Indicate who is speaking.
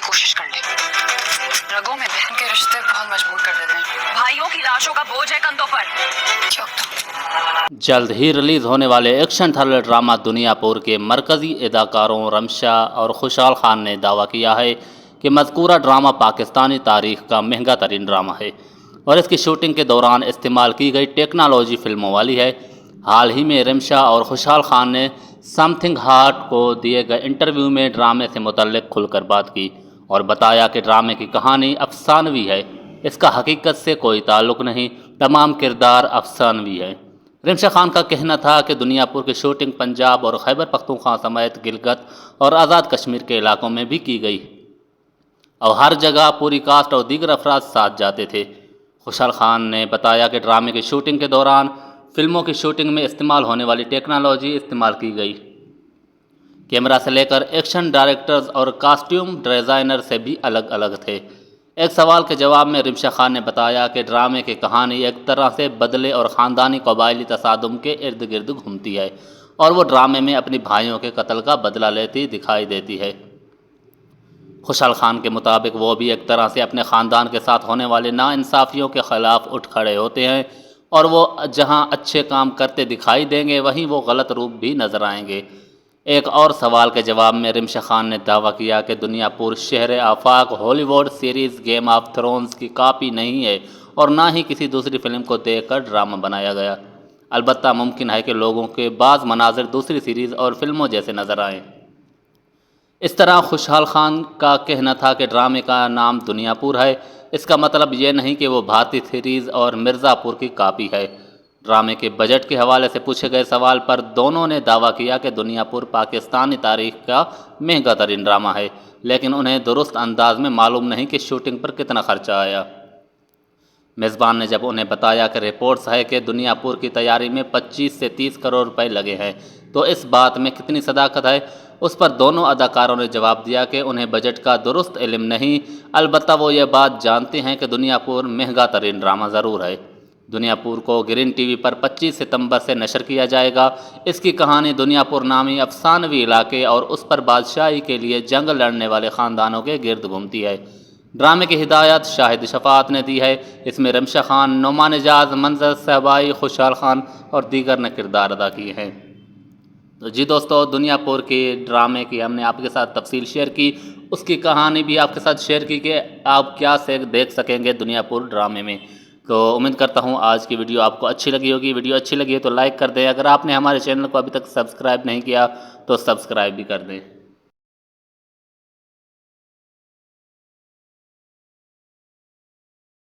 Speaker 1: की कोशिश कर ले। रगों में बहन के रिश्ते बहुत मजबूर कर देते हैं। भाइयों की लाशों का बोझ है कंधों पर। क्यों तो
Speaker 2: जल्द ही रिलीज़ होने वाले एक्शन थ्रिलर ड्रामा दुनियापुर के मरकज़ी अदाकारों रमशा और खुशहाल खान ने दावा किया है कि मज़कूरा ड्रामा पाकिस्तानी तारीख़ का महंगा तरीन ड्रामा है और इसकी शूटिंग के दौरान इस्तेमाल की गई टेक्नोलॉजी फिल्मों वाली है। हाल ही में रमशा और खुशहाल खान ने समथिंग हार्ट को दिए गए इंटरव्यू में ड्रामे से मुतल्लिक़ खुलकर बात की और बताया कि ड्रामे की कहानी अफसानवी है, इसका हकीकत से कोई ताल्लुक़ नहीं, तमाम किरदार अफसानवी है। रमशा खान का कहना था कि दुनियापुर की शूटिंग पंजाब और खैबर पख्तूनख्वा समेत गिलगित और आज़ाद कश्मीर के इलाकों में भी की गई और हर जगह पूरी कास्ट और दीगर अफराद साथ जाते थे। खुशहाल खान ने बताया कि ड्रामे की शूटिंग के दौरान फिल्मों की शूटिंग में इस्तेमाल होने वाली टेक्नोलॉजी इस्तेमाल की गई। कैमरा से लेकर एक्शन डायरेक्टर्स और कॉस्ट्यूम डिज़ाइनर से भी अलग अलग थे। एक सवाल के जवाब में रमशा खान ने बताया कि ड्रामे की कहानी एक तरह से बदले और ख़ानदानी कबायली तसादुम के इर्द गिर्द घूमती है और वो ड्रामे में अपनी भाइयों के कत्ल का बदला लेती दिखाई देती है। खुशहाल खान के मुताबिक वो भी एक तरह से अपने ख़ानदान के साथ होने वाले नाइंसाफ़ियों के ख़िलाफ़ उठ खड़े होते हैं और वो जहां अच्छे काम करते दिखाई देंगे वहीं वो गलत रूप भी नज़र आएंगे। एक और सवाल के जवाब में रमशा खान ने दावा किया कि दुनियापुर शहर Afaq Hollywood series Game of Thrones की कॉपी नहीं है और ना ही किसी दूसरी फिल्म को देखकर ड्रामा बनाया गया। अलबत्ता मुमकिन है कि लोगों के बाज़ मनाजिर दूसरी सीरीज़ और फिल्मों जैसे नज़र आएँ। इस तरह खुशहाल खान का कहना था कि ड्रामे का नाम दुनियापुर है, इसका मतलब ये नहीं कि वो भारतीय सीरीज़ और मिर्ज़ापुर की कॉपी है। ड्रामे के बजट के हवाले से पूछे गए सवाल पर दोनों ने दावा किया कि दुनियापुर पाकिस्तानी तारीख़ का महंगा तरीन ड्रामा है, लेकिन उन्हें दुरुस्त अंदाज में मालूम नहीं कि शूटिंग पर कितना खर्चा आया। मेज़बान ने जब उन्हें बताया कि रिपोर्ट्स है कि दुनियापुर की तैयारी में 25 से 30 करोड़ रुपए लगे हैं, तो इस बात में कितनी सदाकत है, उस पर दोनों अदाकारों ने जवाब दिया कि उन्हें बजट का दुरुस्त इल्म नहीं, अलबत्ता वो ये बात जानते हैं कि दुनियापुर महंगा तरीन ड्रामा ज़रूर है। दुनियापुर को ग्रीन टीवी पर 25 सितंबर से नशर किया जाएगा। इसकी कहानी दुनियापुर नामी अफसानवी इलाके और उस पर बादशाही के लिए जंग लड़ने वाले ख़ानदानों के गिर्द घूमती है। ड्रामे की हिदायत शाहिद शफात ने दी है। इसमें रमशा खान, नुमान एजाज, मंजर सहबाई, खुशहाल खान और दीगर ने किरदार अदा किए हैं। तो जी दोस्तों, दुनियापुर के ड्रामे की हमने आपके साथ तफसील शेयर की, उसकी कहानी भी आपके साथ शेयर की कि आप क्या से देख सकेंगे दुनियापुर ड्रामे में। तो उम्मीद करता हूँ आज की वीडियो आपको अच्छी लगी होगी। वीडियो अच्छी लगी है तो लाइक कर दें। अगर आपने हमारे चैनल को अभी तक सब्सक्राइब नहीं किया तो सब्सक्राइब भी कर दें।